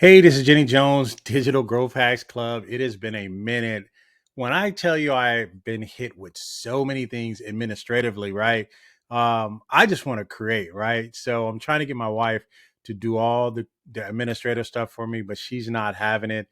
Hey, this is Jenny Jones, Digital Growth Hacks Club. It has been a minute. When I tell you I've been hit with so many things administratively, right? I just want to create, right? So I'm trying to get my wife to do all the administrative stuff for me, but she's not having it.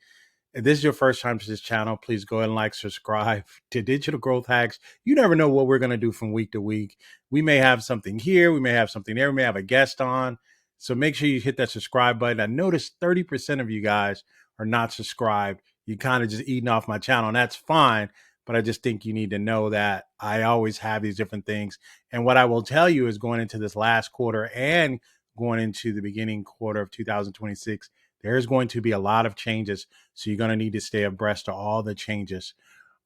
If this is your first time to this channel, please go ahead and like, subscribe to Digital Growth Hacks. You never know what we're going to do from week to week. We may have something here, we may have something there, we may have a guest on. So make sure you hit that subscribe button. I noticed 30% of you guys are not subscribed. You kind of just eating off my channel, and that's fine. But I just think you need to know that I always have these different things. And what I will tell you is going into this last quarter and going into the beginning quarter of 2026, there's going to be a lot of changes. So you're going to need to stay abreast of all the changes.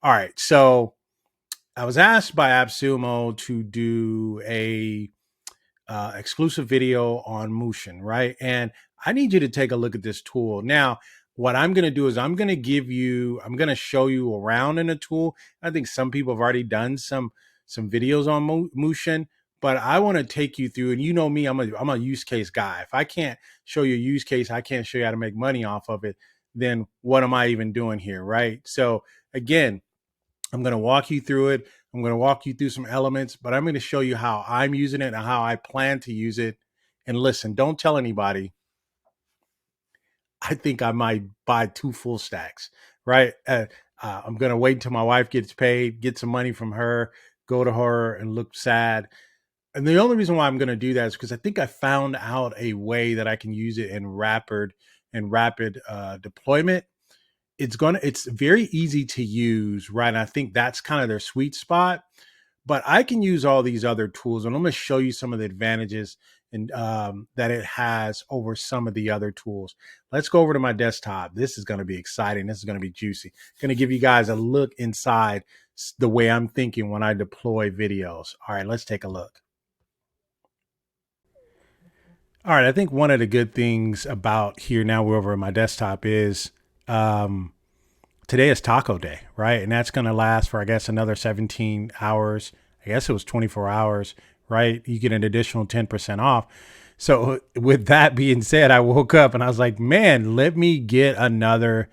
All right. So I was asked by Appsumo to do a exclusive video on Mootion, right? And I need you to take a look at this tool. Now, what I'm going to do is I'm going to show you around in the tool. I think some people have already done some videos on Mootion, but I want to take you through, and you know me, I'm a use case guy. If I can't show you a use case, I can't show you how to make money off of it, then what am I even doing here, right? So again, I'm going to walk you through it. I'm going to walk you through some elements, but I'm going to show you how I'm using it and how I plan to use it. And listen, don't tell anybody. I think I might buy 2 full stacks, right? I'm going to wait until my wife gets paid, get some money from her, go to her and look sad. And the only reason why I'm going to do that is because I think I found out a way that I can use it in rapid deployment. It's very easy to use, right? And I think that's kind of their sweet spot. But I can use all these other tools, and I'm going to show you some of the advantages and that it has over some of the other tools. Let's go over to my desktop. This is going to be exciting. This is going to be juicy. Going to give you guys a look inside the way I'm thinking when I deploy videos. All right, let's take a look. All right, I think one of the good things about here now we're over at my desktop is today is taco day, right? And that's going to last for, I guess, another 17 hours. I guess it was 24 hours, right? You get an additional 10% off. So with that being said, I woke up and I was like, man, let me get another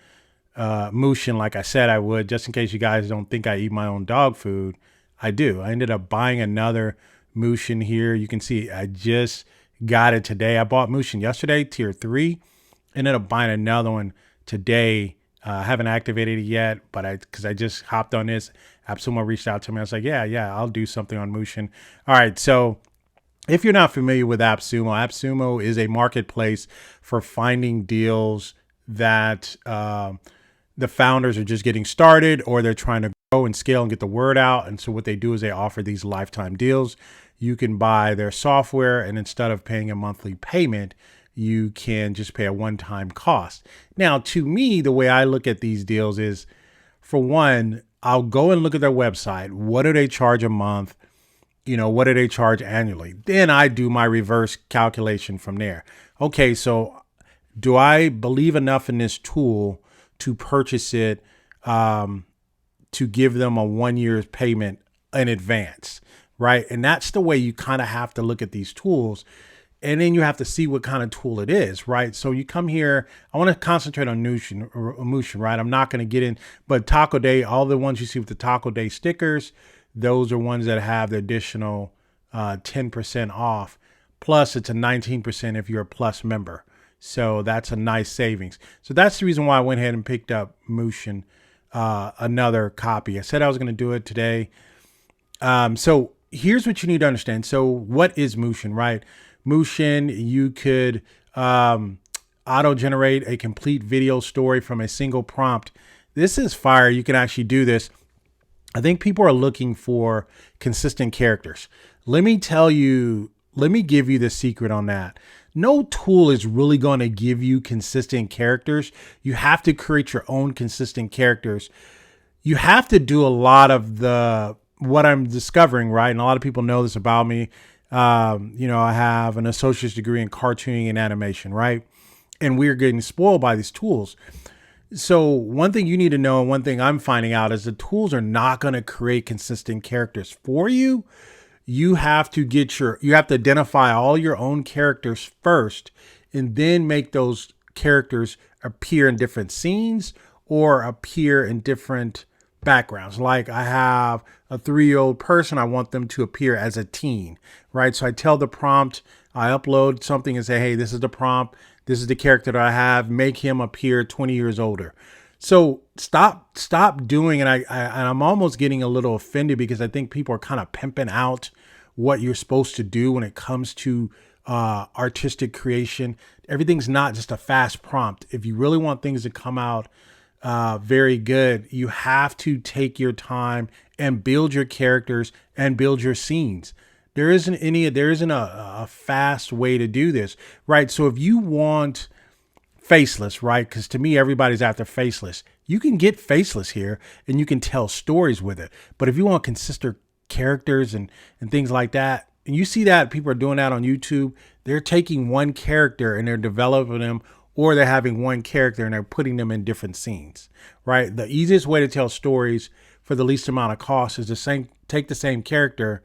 Mootion like I said I would, just in case you guys don't think I eat my own dog food. I do. I ended up buying another Mootion here. You can see I just got it today. I bought Mootion yesterday, tier 3. Ended up buying another one today. I haven't activated it yet, but because I just hopped on this. Appsumo reached out to me. I was like, yeah, I'll do something on Mootion. All right, so if you're not familiar with Appsumo, Appsumo is a marketplace for finding deals that the founders are just getting started, or they're trying to grow and scale and get the word out. And so what they do is they offer these lifetime deals. You can buy their software, and instead of paying a monthly payment, you can just pay a one-time cost. Now, to me, the way I look at these deals is, for one, I'll go and look at their website. What do they charge a month? What do they charge annually? Then I do my reverse calculation from there. Okay, so do I believe enough in this tool to purchase it, to give them a 1 year's payment in advance, right? And that's the way you kind of have to look at these tools. And then you have to see what kind of tool it is, right? So you come here, I want to concentrate on Mootion, right? I'm not going to get in, but Taco Day, all the ones you see with the Taco Day stickers, those are ones that have the additional 10% off. Plus it's a 19% if you're a Plus member. So that's a nice savings. So that's the reason why I went ahead and picked up Mootion, another copy. I said I was going to do it today. So here's what you need to understand. So what is Mootion, right? Mootion, you could auto-generate a complete video story from a single prompt. This is fire. You can actually do this. I think people are looking for consistent characters. Let me give you the secret on that. No tool is really going to give you consistent characters. You have to create your own consistent characters. You have to do a lot of what I'm discovering, right? And a lot of people know this about me. I have an associate's degree in cartooning and animation, right? And we're getting spoiled by these tools. So one thing you need to know, and one thing I'm finding out, is the tools are not going to create consistent characters for you. You have to identify all your own characters first, and then make those characters appear in different scenes or appear in different backgrounds. Like I have a 3-year-old person, I want them to appear as a teen, right? So I tell the prompt, I upload something and say, hey, this is the prompt. This is the character that I have. Make him appear 20 years older. So stop doing, and I'm almost getting a little offended because I think people are kind of pimping out what you're supposed to do when it comes to artistic creation. Everything's not just a fast prompt. If you really want things to come out very good, you have to take your time and build your characters and build your scenes. There isn't a fast way to do this, right? So if you want faceless, right? Because to me, everybody's after faceless. You can get faceless here and you can tell stories with it. But if you want consistent characters and things like that, and you see that people are doing that on YouTube, they're taking one character and they're developing them, or they're having one character and they're putting them in different scenes, right? The easiest way to tell stories for the least amount of cost is take the same character,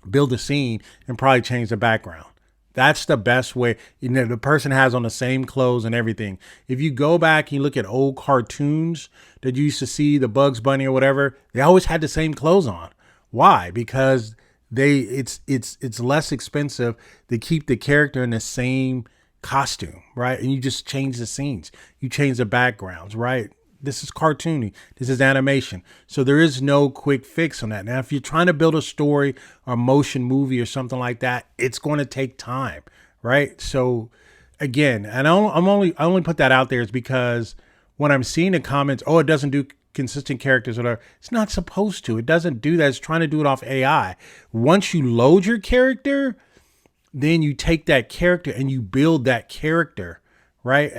build a scene, and probably change the background. That's the best way. You know, the person has on the same clothes and everything. If you go back and you look at old cartoons that you used to see, the Bugs Bunny or whatever, they always had the same clothes on. Why? Because it's less expensive to keep the character in the same costume, right? And you just change the scenes. You change the backgrounds, right? This is cartoony. This is animation. So there is no quick fix on that. Now, if you're trying to build a story or a motion movie or something like that, it's going to take time, right? So again, and I only put that out there is because when I'm seeing the comments, oh, it doesn't do consistent characters or whatever, it's not supposed to. It doesn't do that. It's trying to do it off AI. Once you load your character, then you take that character and you build that character, right?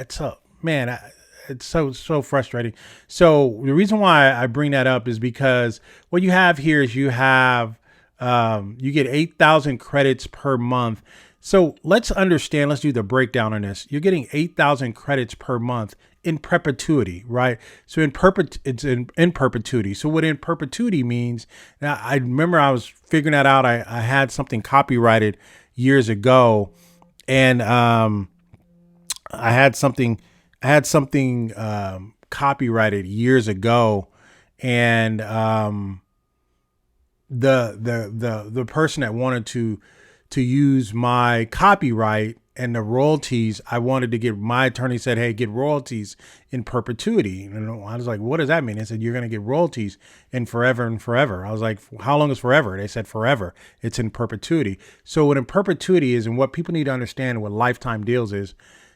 It's so frustrating. So the reason why I bring that up is because what you have here is you get 8,000 credits per month. So let's do the breakdown on this. You're getting 8,000 credits per month in perpetuity, right? So it's in perpetuity. So what in perpetuity means, now I remember I was figuring that out. I had something copyrighted years ago, and I had something copyrighted years ago, and the person that wanted to use my copyright and the royalties, I wanted to get, my attorney said, hey, get royalties in perpetuity. And I was like, what does that mean? They said, you're going to get royalties in forever and forever. I was like, how long is forever? They said forever. It's in perpetuity. So what in perpetuity is, and what people need to understand what lifetime deals is,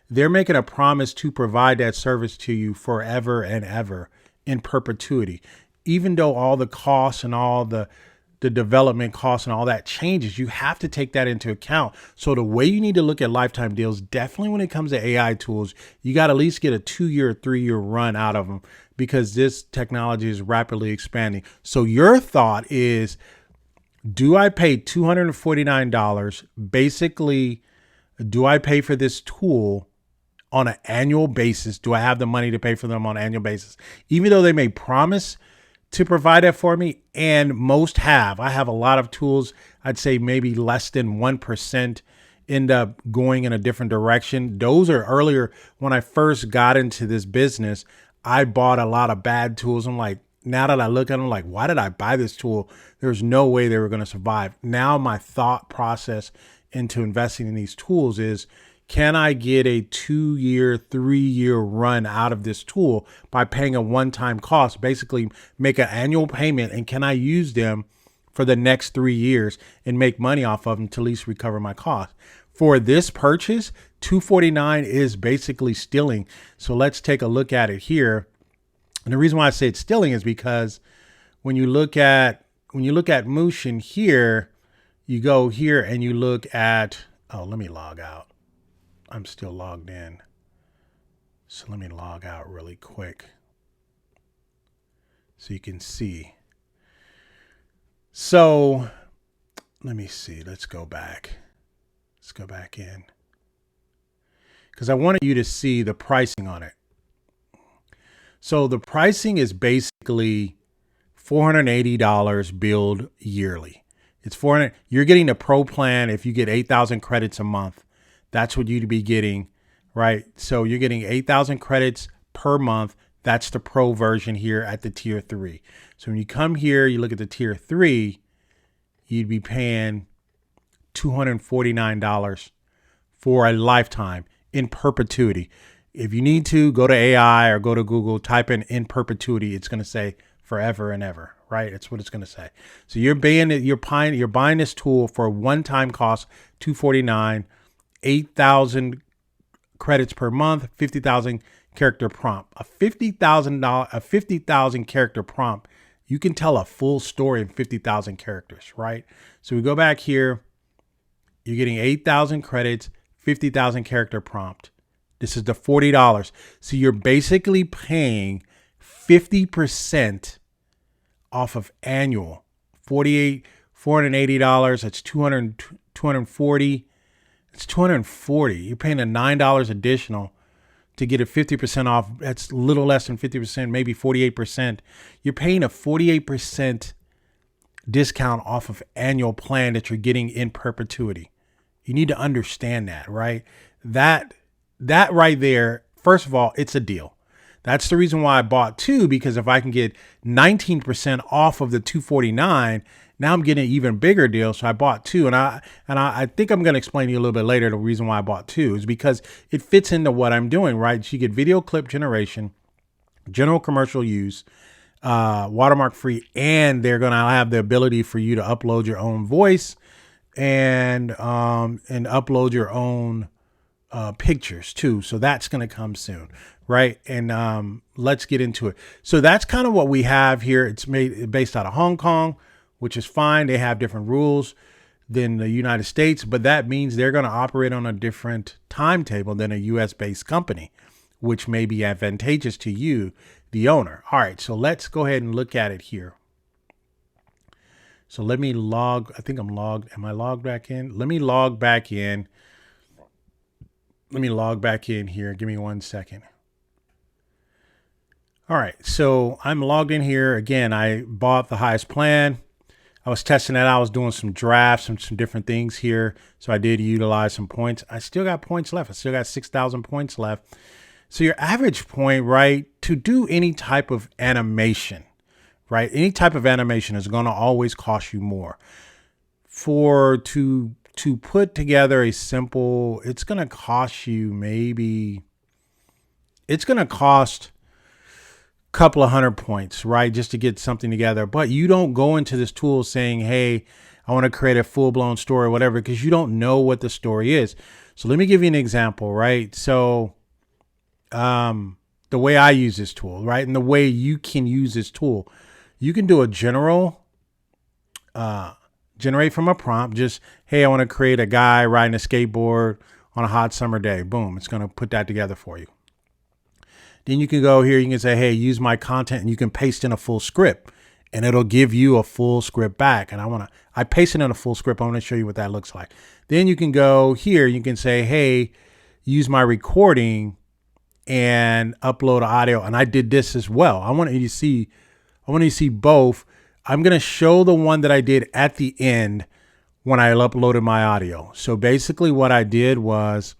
they're making a promise to provide that service to you forever and ever in perpetuity. Even though all the costs and all the development costs and all that changes, you have to take that into account. So the way you need to look at lifetime deals, definitely when it comes to AI tools, you got to at least get a 2-year, 3-year run out of them, because this technology is rapidly expanding. So your thought is, do I pay $249? Basically, do I pay for this tool on an annual basis? Do I have the money to pay for them on an annual basis? Even though they may promise to provide that for me, and most have. I have a lot of tools. I'd say maybe less than 1% end up going in a different direction. Those are earlier when I first got into this business. I bought a lot of bad tools. I'm like, now that I look at them, like, why did I buy this tool? There's no way they were going to survive. Now my thought process into investing in these tools is, can I get a 2-year, 3-year run out of this tool by paying a one-time cost, basically make an annual payment, and can I use them for the next 3 years and make money off of them to at least recover my cost? For this purchase, $249 is basically stealing. So let's take a look at it here. And the reason why I say it's stealing is because when you look at Mootion here, you go here and you look at, oh, let me log out. I'm still logged in. So let me log out really quick so you can see. So let me see. Let's go back. Let's go back in, because I wanted you to see the pricing on it. So the pricing is basically $480 billed yearly. It's $400. You're getting the pro plan if you get 8,000 credits a month. That's what you'd be getting right? So you're getting 8,000 credits per month. That's the pro version here at the tier 3. So when you come here, you look at the tier 3, you'd be paying $249 for a lifetime in perpetuity. If you need to, go to AI or go to Google, type in perpetuity. It's going to say forever and ever, right? That's what it's going to say. So you're buying this tool for a one-time cost, $249, 8,000 credits per month, 50,000 character prompt. A $50,000 character prompt, you can tell a full story in 50,000 characters, right? So we go back here. You're getting 8,000 credits, 50,000 character prompt. This is the $40. So you're basically paying 50% off of annual. $480. That's $240. It's $240. You're paying a $9 additional to get a 50% off. That's a little less than 50%, maybe 48%. You're paying a 48% discount off of annual plan that you're getting in perpetuity. You need to understand that, right? That right there, first of all, it's a deal. That's the reason why I bought 2, because if I can get 19% off of the $249, now I'm getting an even bigger deal. So I bought 2, and I think I'm going to explain to you a little bit later the reason why I bought 2 is because it fits into what I'm doing, right? So you get video clip generation, general commercial use, watermark free, and they're going to have the ability for you to upload your own voice and upload your own pictures too. So that's going to come soon, right? And let's get into it. So that's kind of what we have here. It's based out of Hong Kong, which is fine. They have different rules than the United States, but that means they're going to operate on a different timetable than a US based company, which may be advantageous to you, the owner. All right, so let's go ahead and look at it here. So let me log. I think I'm logged. Am I logged back in? Let me log back in. Let me log back in here. Give me 1 second. All right, so I'm logged in here. Again, I bought the highest plan. I was testing that. I was doing some drafts and some different things here. So I did utilize some points. I still got points left. I still got 6,000 points left. So your average point, right, to do any type of animation, right? Any type of animation is going to always cost you more. To put together a simple, it's going to cost you it's going to cost a couple of 100 points, right? Just to get something together. But you don't go into this tool saying, hey, I want to create a full blown story or whatever, because you don't know what the story is. So let me give you an example, right? So, the way I use this tool, right? And the way you can use this tool, you can do a generate from a prompt. Just, hey, I want to create a guy riding a skateboard on a hot summer day. Boom. It's going to put that together for you. Then you can go here. You can say, hey, use my content, and you can paste in a full script, and it'll give you a full script back. And I pasted in a full script. I want to show you what that looks like. Then you can go here. You can say, hey, use my recording and upload audio. And I did this as well. I want you to see both. I'm going to show the one that I did at the end when I uploaded my audio. So basically what I did was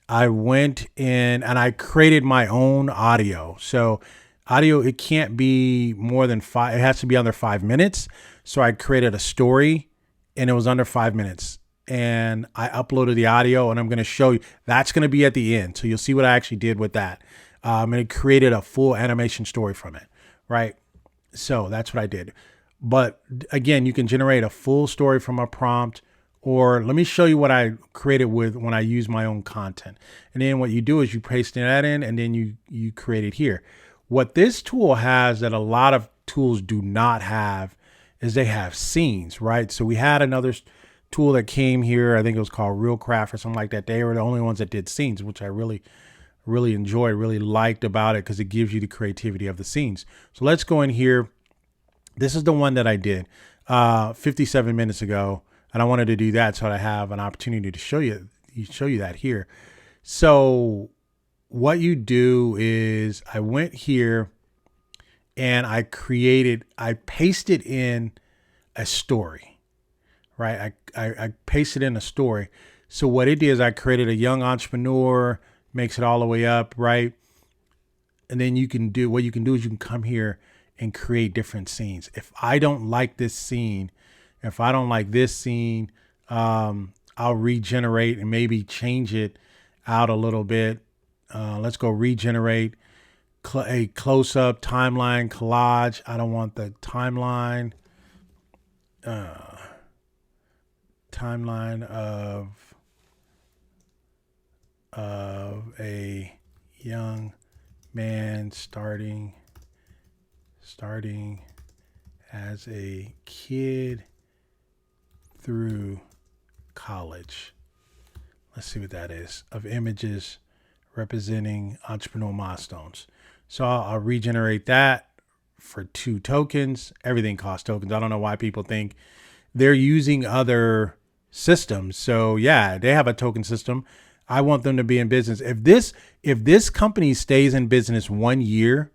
I went in and I created my own audio. So audio, it can't be more than 5. It has to be under 5 minutes. So I created a story and it was under 5 minutes. And I uploaded the audio, and I'm going to show you. That's going to be at the end. So you'll see what I actually did with that. And it created a full animation story from it, right? So that's what I did. But again, you can generate a full story from a prompt, or let me show you what I created with when I use my own content. And then what you do is you paste that in, and then you create it here. What this tool has that a lot of tools do not have is they have scenes, right? So we had another tool that came here. I think it was called Realcraft or something like that. They were the only ones that did scenes, which I really enjoyed, really liked about it, because it gives you the creativity of the scenes. So let's go in here. This is the one that I did 57 minutes ago, and I wanted to do that so I have an opportunity to show you that here. So what you do is I went here and I pasted in a story. Right, I pasted in a story. So what it did is I created a young entrepreneur, makes it all the way up, right? And then what you can do is you can come here and create different scenes. If I don't like this scene, I'll regenerate and maybe change it out a little bit. Let's go regenerate a close-up timeline collage. I don't want the timeline. Timeline of a young man starting as a kid through college. Let's see what that is. Of images representing entrepreneurial milestones. So I'll regenerate that for 2 tokens. Everything costs tokens. I don't know why people think they're using other systems. So yeah, they have a token system. I want them to be in business. If this company stays in business 1 year,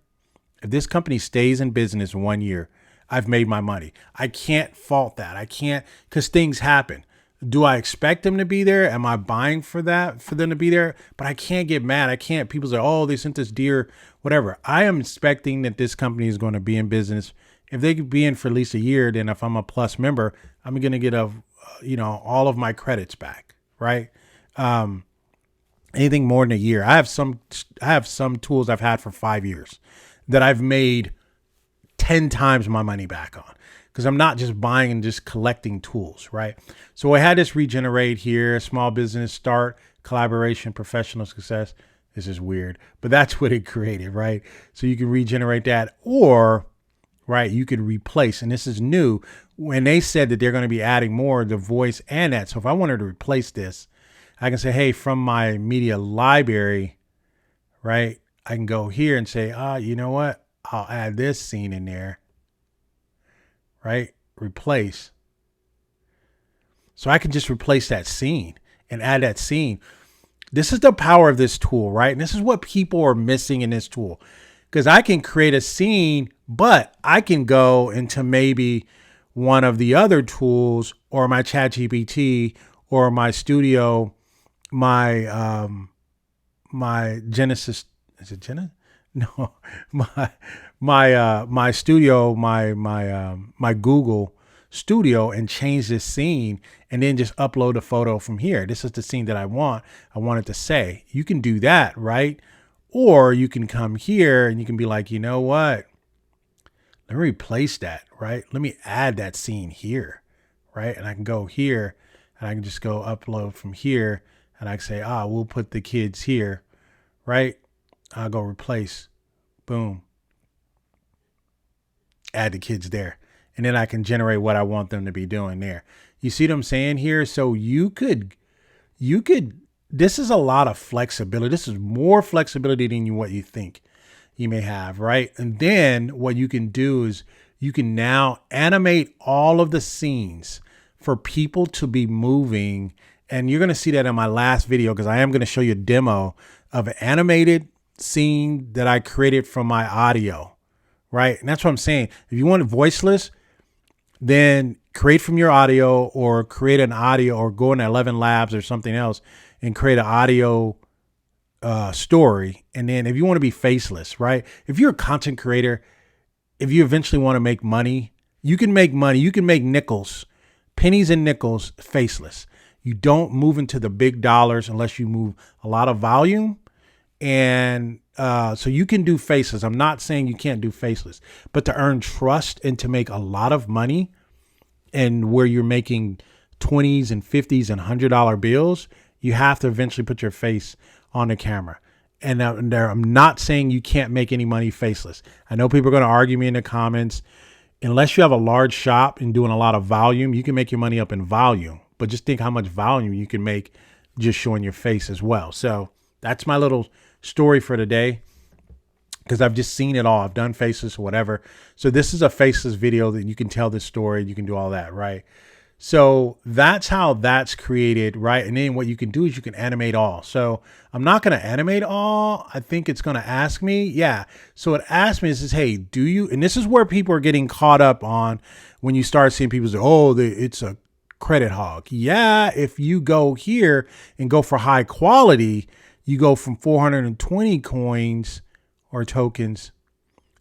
I've made my money. I can't fault that. I can't, because things happen. Do I expect them to be there? Am I buying for them to be there? But I can't get mad. I can't. People say, oh, they sent this deer, whatever. I am expecting that this company is going to be in business. If they could be in for at least a year, then if I'm a plus member, I'm going to get all of my credits back, right? Anything more than a year. I have some tools I've had for 5 years that I've made 10 times my money back on, because I'm not just buying and just collecting tools, right? So I had this regenerate here, small business start, collaboration, professional success. This is weird, but that's what it created, right? So you can regenerate that, or, right, you could replace, and this is new, when they said that they're going to be adding more, the voice and that. So if I wanted to replace this, I can say, hey, from my media library, right, I can go here and say, you know what? I'll add this scene in there, right? Replace. So I can just replace that scene and add that scene. This is the power of this tool, right? And this is what people are missing in this tool, because I can create a scene, but I can go into maybe one of the other tools, or my ChatGPT, or my studio, my Genesis. Is it Genesis? No, my studio, my Google Studio, and change this scene, and then just upload a photo from here. This is the scene that I want it to say. You can do that, right? Or you can come here and you can be like, you know what? Let me replace that, right? Let me add that scene here, right? And I can go here and I can just go upload from here, and I can say, we'll put the kids here, right? I'll go replace, boom, add the kids there. And then I can generate what I want them to be doing there. You see what I'm saying here? So you could, this is a lot of flexibility. This is more flexibility than what you think you may have, right? And then what you can do is you can now animate all of the scenes for people to be moving. And you're going to see that in my last video, because I am going to show you a demo of an animated scene that I created from my audio, right? And that's what I'm saying. If you want it voiceless, then create from your audio, or create an audio, or go in 11 Labs or something else and create an audio story. And then if you want to be faceless, right? If you're a content creator, if you eventually want to make money, you can make money. You can make nickels, pennies and nickels, faceless. You don't move into the big dollars unless you move a lot of volume. And so you can do faceless. I'm not saying you can't do faceless, but to earn trust and to make a lot of money, and where you're making 20s and 50s and $100 bills, you have to eventually put your face on the camera. And I'm not saying you can't make any money faceless. I know people are going to argue me in the comments. Unless you have a large shop and doing a lot of volume, you can make your money up in volume. But just think how much volume you can make just showing your face as well. So that's my little story for today, because I've just seen it all. I've done faceless or whatever. So this is a faceless video that you can tell this story. You can do all that, right? So that's how that's created, right? And then what you can do is you can animate all. So I'm not going to animate all. I think it's going to ask me. Yeah. So it asked me, it says, hey, do you, and this is where people are getting caught up on when you start seeing people say, oh, it's a credit hog. Yeah, if you go here and go for high quality, you go from 420 coins or tokens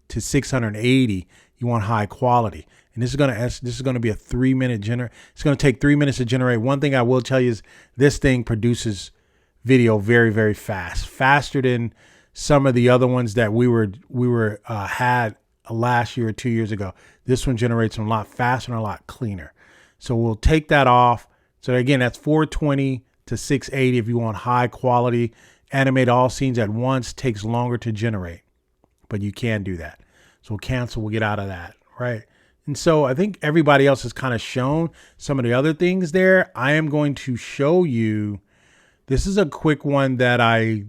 to 680. You want high quality. And this is going to be a 3-minute it's going to take 3 minutes to generate. One thing I will tell you is this thing produces video very, very fast, faster than some of the other ones that we had last year or 2 years ago. This one generates them a lot faster and a lot cleaner. So we'll take that off. So again, that's 420 to 680 if you want high quality. Animate all scenes at once takes longer to generate, but you can do that. So we'll cancel, we'll get out of that, right? And so I think everybody else has kind of shown some of the other things there. I am going to show you, this is a quick one that I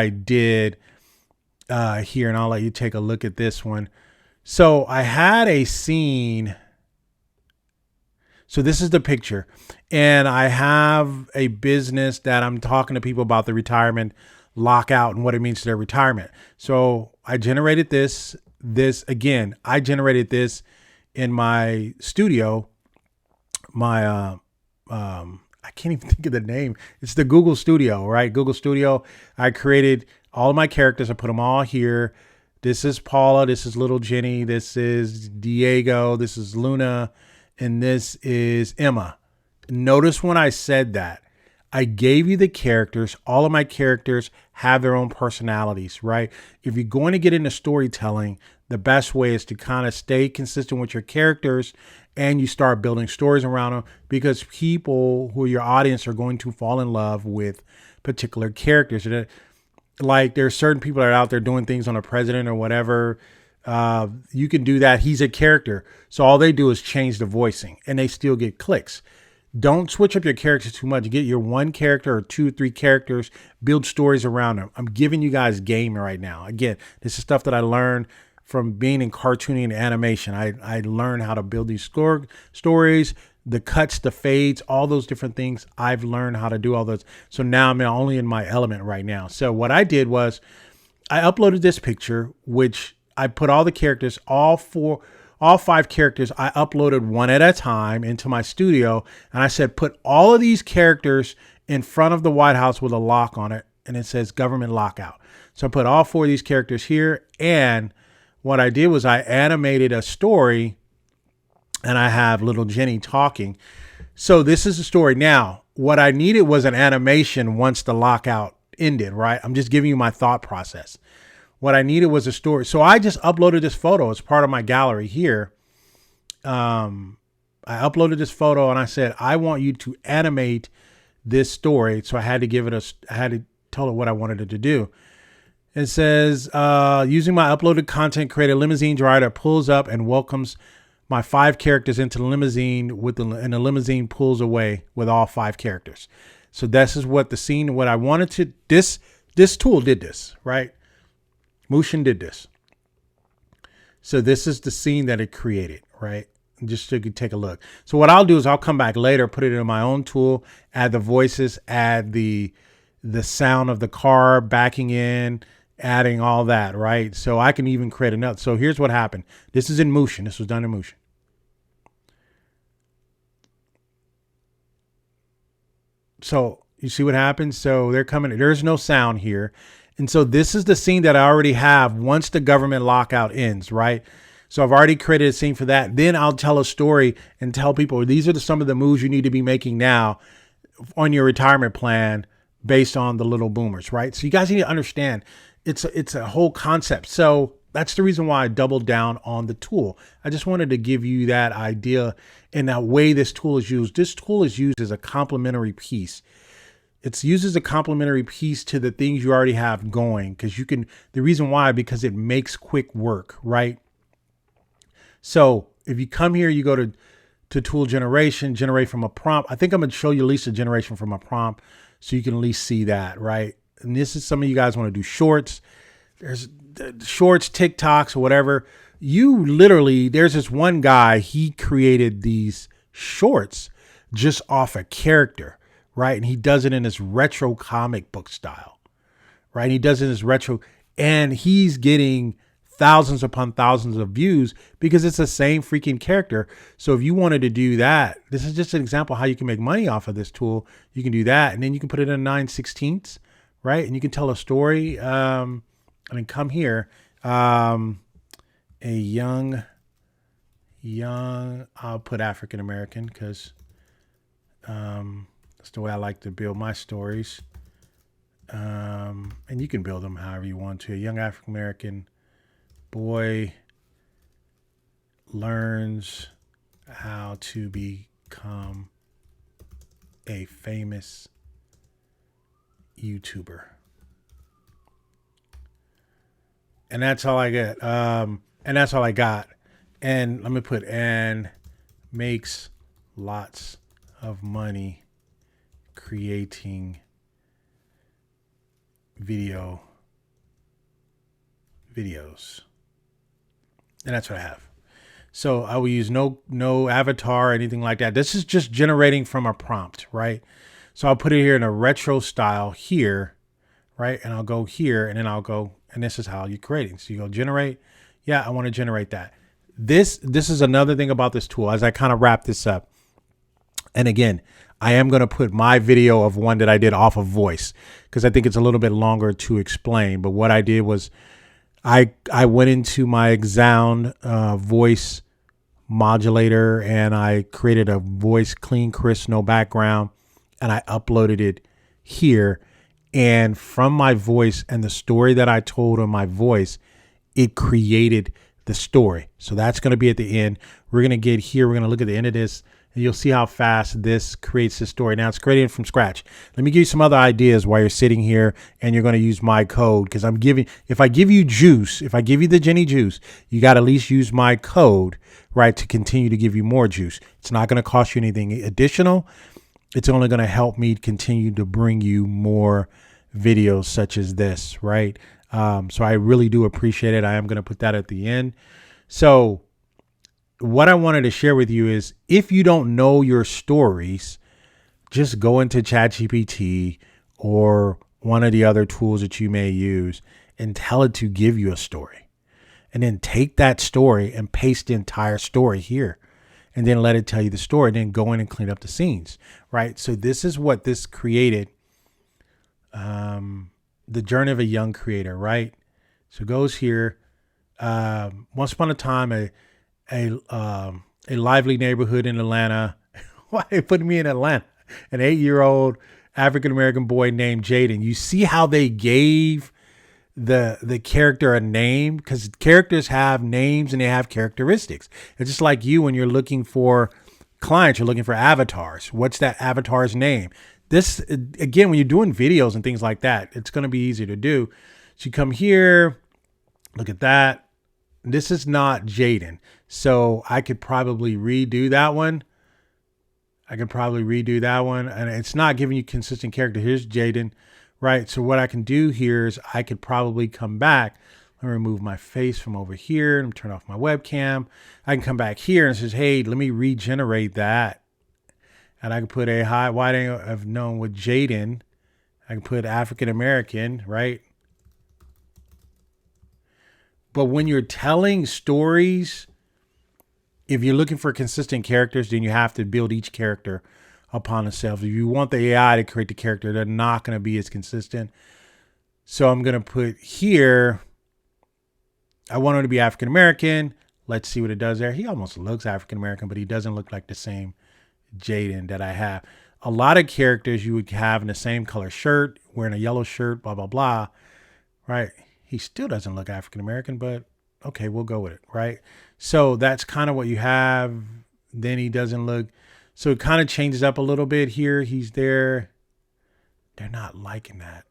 did here, and I'll let you take a look at this one. So I had a scene. So this is the picture, and I have a business that I'm talking to people about the retirement lockout and what it means to their retirement. So I generated this again, I generated this in my studio, I can't even think of the name. It's the Google Studio, right? Google Studio. I created all of my characters. I put them all here. This is Paula. This is little Jenny. This is Diego. This is Luna. And this is Emma. Notice when I said that, I gave you the characters. All of my characters have their own personalities, right? If you're going to get into storytelling, the best way is to kind of stay consistent with your characters, and you start building stories around them, because people who are your audience are going to fall in love with particular characters. Like there's certain people that are out there doing things on a president or whatever. You can do that. He's a character. So all they do is change the voicing and they still get clicks. Don't switch up your characters too much. Get your one character or 2, 3 characters, build stories around them. I'm giving you guys game right now. Again, this is stuff that I learned from being in cartooning and animation. I learned how to build these stories, the cuts, the fades, all those different things. I've learned how to do all those. So now I'm only in my element right now. So what I did was I uploaded this picture, which I put all the characters, all 5 characters, I uploaded one at a time into my studio. And I said, put all of these characters in front of the White House with a lock on it. And it says government lockout. So I put all 4 of these characters here. And what I did was I animated a story, and I have little Jenny talking. So this is the story. Now, what I needed was an animation once the lockout ended, right? I'm just giving you my thought process. What I needed was a story. So I just uploaded this photo as part of my gallery here. I uploaded this photo and I said, I want you to animate this story. So I had to tell it what I wanted it to do. It says, using my uploaded content, create a limousine driver that pulls up and welcomes my 5 characters into the limousine and the limousine pulls away with all 5 characters. So this is what the scene, what I wanted to, this tool did this, right? Mootion did this. So this is the scene that it created, right? Just so you can take a look. So what I'll do is I'll come back later, put it in my own tool, add the voices, add the sound of the car backing in, adding all that, right? So I can even create another. So here's what happened. This is in Mootion. This was done in Mootion. So you see what happens? So they're coming. There's no sound here. And so this is the scene that I already have once the government lockout ends, right? So I've already created a scene for that. Then I'll tell a story and tell people, these are some of the moves you need to be making now on your retirement plan based on the little boomers, right? So you guys need to understand it's a whole concept. So that's the reason why I doubled down on the tool. I just wanted to give you that idea and that way this tool is used. This tool is used as a complementary piece. It's used as a complementary piece to the things you already have going, because the reason why, because it makes quick work, right? So if you come here, you go to tool generation, generate from a prompt. I think I'm going to show you at least a generation from a prompt so you can at least see that, right? And this is some of you guys want to do shorts. There's shorts, TikToks, or whatever. There's this one guy, he created these shorts just off a character, right? And he does it in this retro comic book style, right? He does it in this retro, and he's getting thousands upon thousands of views because it's the same freaking character. So if you wanted to do that, this is just an example of how you can make money off of this tool. You can do that, and then you can put it in 9/16, right? And you can tell a story. And then come here, a young, I'll put African American because that's the way I like to build my stories. And you can build them however you want to. A young African American boy learns how to become a famous YouTuber. And that's all I get. And that's all I got. And let me put, and makes lots of money creating videos. And that's what I have. So I will use no avatar or anything like that. This is just generating from a prompt, right? So I'll put it here in a retro style here, right? And I'll go here, and then I'll go, and this is how you're creating. So you go generate. Yeah, I want to generate that. This is another thing about this tool as I kind of wrap this up. And again, I am going to put my video of one that I did off of voice because I think it's a little bit longer to explain. But what I did was I went into my Xsound voice modulator and I created a voice clean, crisp, no background, and I uploaded it here. And from my voice and the story that I told on my voice, it created the story. So that's going to be at the end. We're going to get here. We're going to look at the end of this, and you'll see how fast this creates the story. Now it's created from scratch. Let me give you some other ideas while you're sitting here and you're going to use my code, because if I give you juice, if I give you the Jenny juice, you got to at least use my code, right, to continue to give you more juice. It's not going to cost you anything additional. It's only going to help me continue to bring you more videos such as this, right? So I really do appreciate it. I am going to put that at the end. So what I wanted to share with you is, if you don't know your stories, just go into ChatGPT or one of the other tools that you may use and tell it to give you a story. And then take that story and paste the entire story here. And then let it tell you the story. And then go in and clean up the scenes, right? So this is what this created. The journey of a young creator, right? So it goes here. Once upon a time, a lively neighborhood in Atlanta. Why they put me in Atlanta? An 8-year-old African-American boy named Jaden. You see how they gave the character a name, because characters have names and they have characteristics. It's just like you, when you're looking for clients, you're looking for avatars. What's that avatar's name? This, again, when you're doing videos and things like that, it's going to be easy to do. So you come here, look at that. This is not Jaden. So I could probably redo that one. And it's not giving you consistent character. Here's Jaden, right? So what I can do here is I could probably come back and remove my face from over here and turn off my webcam. I can come back here and it says, hey, let me regenerate that. And I can put a high, wide angle of known with Jaden. I can put African American, right? But when you're telling stories, if you're looking for consistent characters, then you have to build each character upon itself. If you want the AI to create the character, they're not going to be as consistent. So I'm going to put here, I want him to be African American. Let's see what it does there. He almost looks African American, but he doesn't look like the same Jaden that I have. A lot of characters you would have in the same color shirt, wearing a yellow shirt, blah, blah, blah, right? He still doesn't look African-American, but okay, we'll go with it, right? So that's kind of what you have. Then he doesn't look, so it kind of changes up a little bit here. He's there. They're not liking that.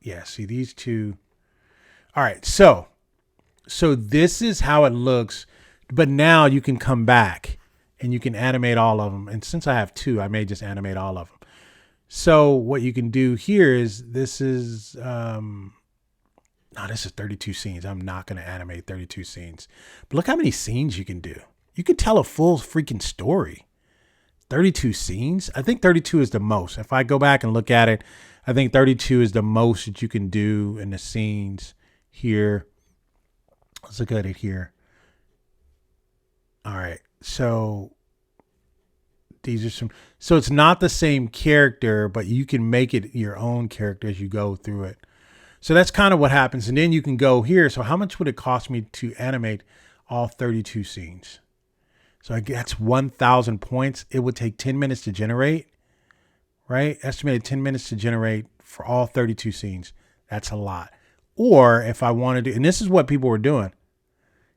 Yeah, see these two. All right, so this is how it looks, but now you can come back and you can animate all of them. And since I have two, I may just animate all of them. So what you can do here is, this is, this is 32 scenes. I'm not going to animate 32 scenes, but look how many scenes you can do. You could tell a full freaking story. 32 scenes. I think 32 is the most. If I go back and look at it, I think 32 is the most that you can do in the scenes here. Let's look at it here. All right. So these are some, so it's not the same character, but you can make it your own character as you go through it. So that's kind of what happens. And then you can go here. So how much would it cost me to animate all 32 scenes? So that's 1,000 points. It would take 10 minutes to generate, right? Estimated 10 minutes to generate for all 32 scenes. That's a lot. Or if I wanted to, and this is what people were doing.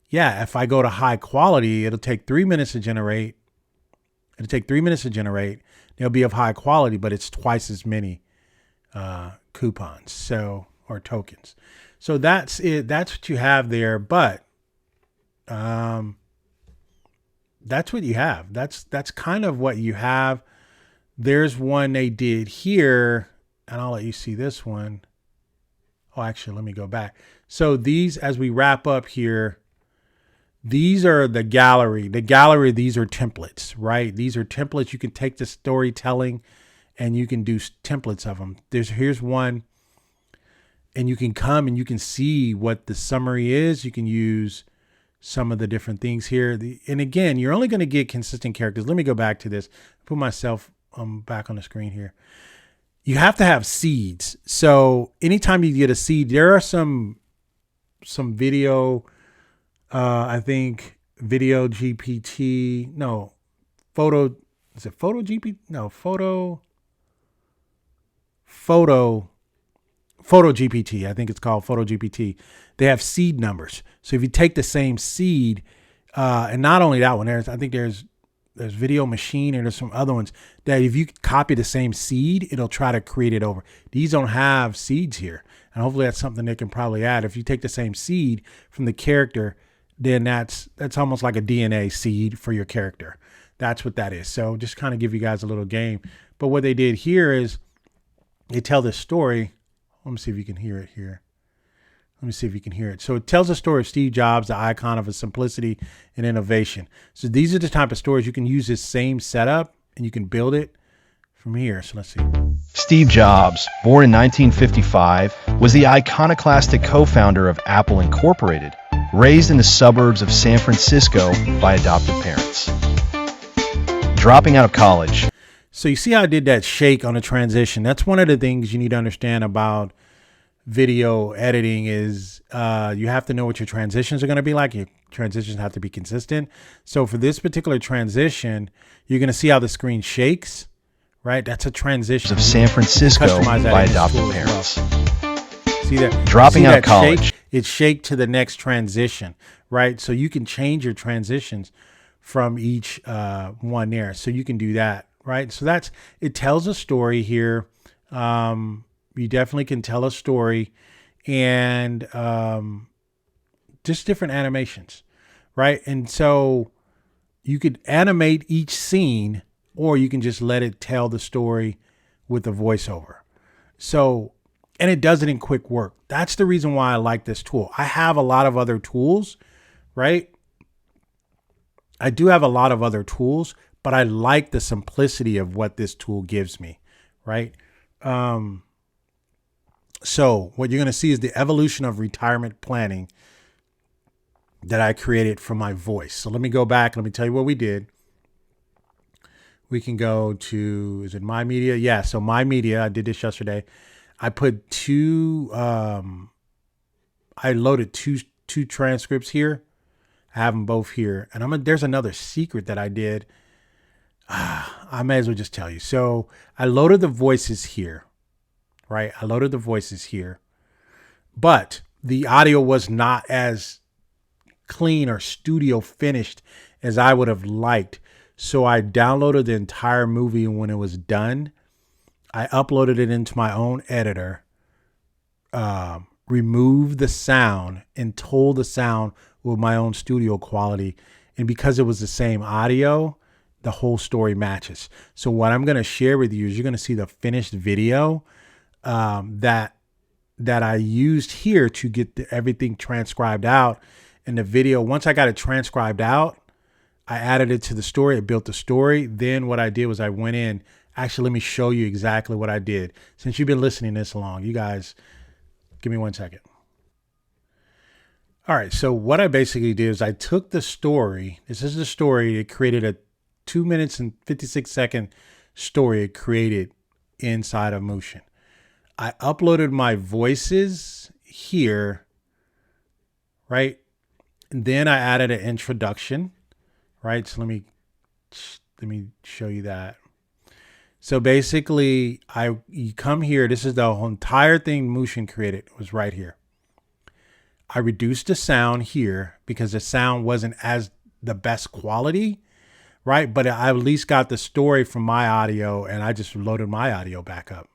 Yeah, if I go to high quality, it'll take 3 minutes to generate. It'll take 3 minutes to generate. It'll be of high quality, but it's twice as many coupons, so, or tokens. So that's it. That's what you have there. But that's what you have. That's kind of what you have. There's one they did here, and I'll let you see this one. Oh, actually, let me go back. So these, as we wrap up here, these are the gallery. The gallery, these are templates, right? These are templates. You can take the storytelling and you can do templates of them. Here's one, and you can come and you can see what the summary is. You can use some of the different things here. And again, you're only going to get consistent characters. Let me go back to this. Put myself back on the screen here. You have to have seeds. So anytime you get a seed, there are some video, I think video GPT, no, photo, is it photo GPT? No, photo GPT. I think it's called photo GPT. They have seed numbers. So if you take the same seed, and not only that one, I think there's Video Machine, and there's some other ones that if you copy the same seed, it'll try to create it over. These don't have seeds here. And hopefully that's something they can probably add. If you take the same seed from the character, then that's almost like a DNA seed for your character. That's what that is. So just kind of give you guys a little game. But what they did here is they tell this story. Let me see if you can hear it here. Let me see if you can hear it. So it tells the story of Steve Jobs, the icon of simplicity and innovation. So these are the type of stories you can use this same setup and you can build it from here. So let's see. Steve Jobs, born in 1955, was the iconoclastic co-founder of Apple Incorporated, raised in the suburbs of San Francisco by adoptive parents. Dropping out of college. So you see how I did that shake on a transition? That's one of the things you need to understand about video editing is you have to know what your transitions are going to be like. Your transitions have to be consistent. So for this particular transition, you're going to see how the screen shakes, right? That's a transition. Of San Francisco by adoptive parents. Well. See that? Dropping out of college. Shake? It shake to the next transition, right? So you can change your transitions from each one there. So you can do that, right? So it tells a story here. You definitely can tell a story and just different animations, right? And so you could animate each scene or you can just let it tell the story with a voiceover. So, and it does it in quick work. That's the reason why I like this tool. I have a lot of other tools, right? I do have a lot of other tools, but I like the simplicity of what this tool gives me, right? So what you're going to see is the evolution of retirement planning that I created from my voice. So let me go back. Let me tell you what we did. We can go to, is it My Media? Yeah. So My Media, I did this yesterday. I put I loaded two transcripts here. I have them both here. And there's another secret that I did. I may as well just tell you. So I loaded the voices here. Right? I loaded the voices here, but the audio was not as clean or studio finished as I would have liked. So I downloaded the entire movie, and when it was done, I uploaded it into my own editor, removed the sound and told the sound with my own studio quality. And because it was the same audio, the whole story matches. So what I'm going to share with you is you're going to see the finished video that I used here to get everything transcribed out in the video. Once I got it transcribed out, I added it to the story. It built the story. Then what I did was I went in. Actually, let me show you exactly what I did. Since you've been listening this long, you guys, give me 1 second. All right. So what I basically did is I took the story. This is the story. It created a 2 minutes and 56-second story it created inside of Mootion. I uploaded my voices here, right? And then I added an introduction, right? So let me show you that. So basically, you come here. This is the whole entire thing Mootion created was right here. I reduced the sound here because the sound wasn't as the best quality, right? But I at least got the story from my audio, and I just loaded my audio back up.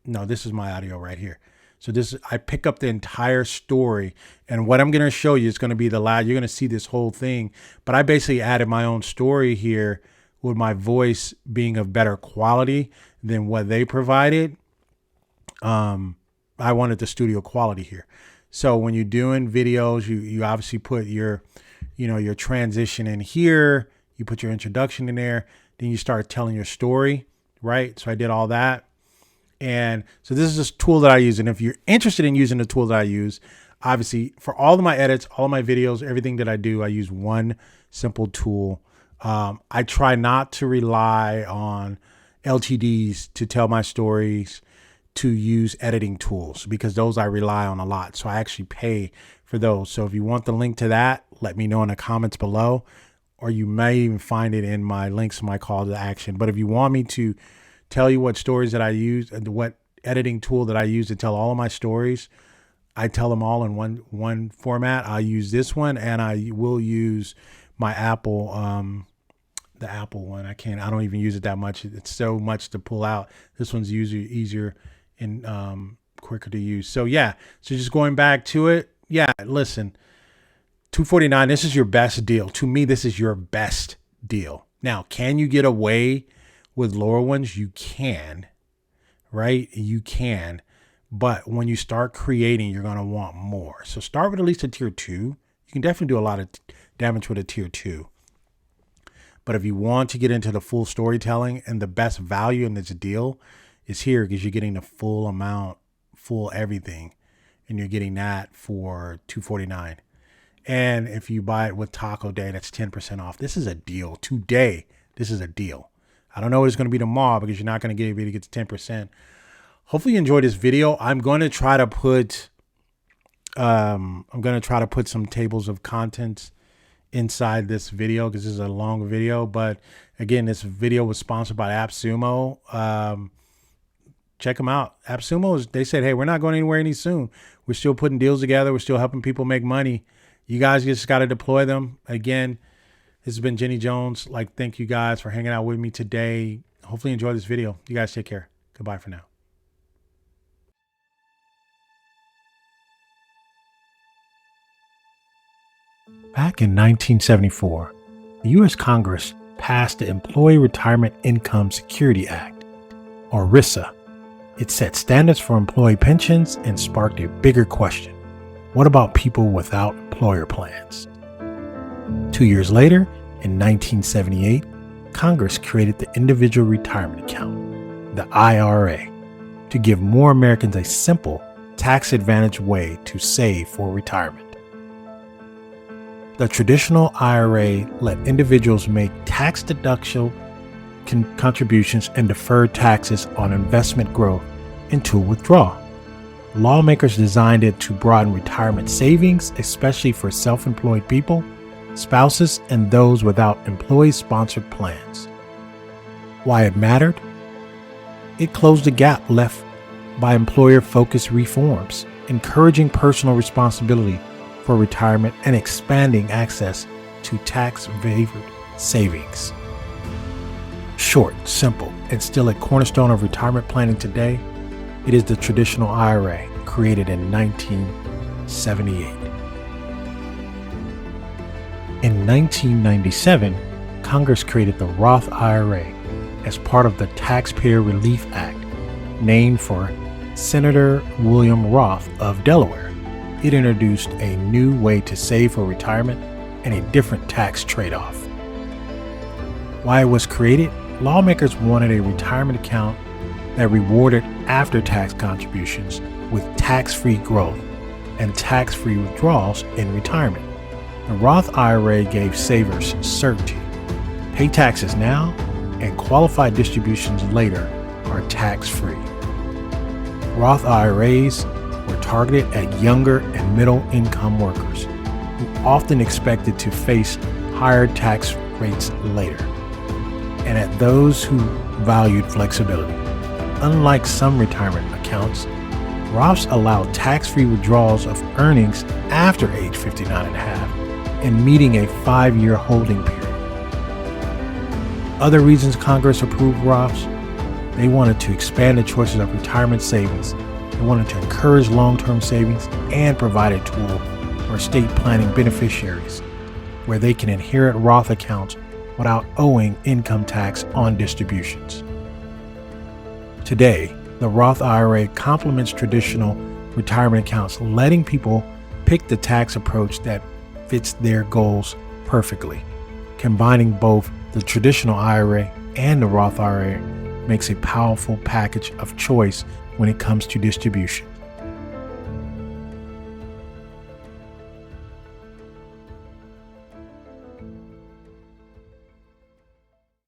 No, this is my audio right here. So I pick up the entire story, and what I'm going to show you is going to be you're going to see this whole thing, but I basically added my own story here with my voice being of better quality than what they provided. I wanted the studio quality here. So when you're doing videos, you obviously put your transition in here, you put your introduction in there, then you start telling your story, right? So I did all that. And so this is a tool that I use. And if you're interested in using the tool that I use, obviously for all of my edits, all of my videos, everything that I do, I use one simple tool. I try not to rely on LTDs to tell my stories, to use editing tools, because those I rely on a lot. So I actually pay for those. So if you want the link to that, let me know in the comments below, or you may even find it in my links to my call to action. But if you want me to tell you what stories that I use and what editing tool that I use to tell all of my stories, I tell them all in one format. I use this one, and I will use my Apple, the Apple one. I don't even use it that much. It's so much to pull out. This one's easier and quicker to use. So yeah, so just going back to it. Yeah, listen, $249, this is your best deal. To me, this is your best deal. Now, can you get away with lower ones? You can, right? You can. But when you start creating, you're going to want more. So start with at least a tier 2. You can definitely do a lot of damage with a tier 2. But if you want to get into the full storytelling, and the best value in this deal is here, because you're getting the full amount, full everything, and you're getting that for $249. And if you buy it with Taco Day, that's 10% off. This is a deal. Today, this is a deal. I don't know what it's going to be tomorrow, because you're not going to get it to get to 10%. Hopefully you enjoyed this video. I'm going to try to put some tables of contents inside this video, because this is a long video. But again, this video was sponsored by Appsumo. Check them out. Appsumo, they said, hey, we're not going anywhere any soon. We're still putting deals together. We're still helping people make money. You guys just got to deploy them. Again, this has been Jenny Jones. Thank you guys for hanging out with me today. Hopefully you enjoyed this video. You guys take care. Goodbye for now. Back in 1974, the U.S. Congress passed the Employee Retirement Income Security Act, or RISA. It set standards for employee pensions and sparked a bigger question. What about people without employer plans? 2 years later, in 1978, Congress created the Individual Retirement Account, the IRA, to give more Americans a simple, tax-advantaged way to save for retirement. The traditional IRA let individuals make tax-deductible contributions and deferred taxes on investment growth into withdrawal. Lawmakers designed it to broaden retirement savings, especially for self-employed people, spouses, and those without employee-sponsored plans. Why it mattered? It closed the gap left by employer-focused reforms, encouraging personal responsibility for retirement and expanding access to tax-favored savings. Short, simple, and still a cornerstone of retirement planning today, it is the traditional IRA created in 1978. In 1997, Congress created the Roth IRA as part of the Taxpayer Relief Act, named for Senator William Roth of Delaware. It introduced a new way to save for retirement and a different tax trade-off. Why it was created? Lawmakers wanted a retirement account that rewarded after-tax contributions with tax-free growth and tax-free withdrawals in retirement. The Roth IRA gave savers certainty. Pay taxes now, and qualified distributions later are tax-free. Roth IRAs were targeted at younger and middle-income workers who often expected to face higher tax rates later, and at those who valued flexibility. Unlike some retirement accounts, Roths allow tax-free withdrawals of earnings after age 59 and a half and meeting a 5-year holding period. Other reasons Congress approved Roths: they wanted to expand the choices of retirement savings, they wanted to encourage long-term savings, and provide a tool for estate planning beneficiaries where they can inherit Roth accounts without owing income tax on distributions. Today, the Roth IRA complements traditional retirement accounts, letting people pick the tax approach that fits their goals perfectly. Combining both the traditional IRA and the Roth IRA makes a powerful package of choice when it comes to distribution.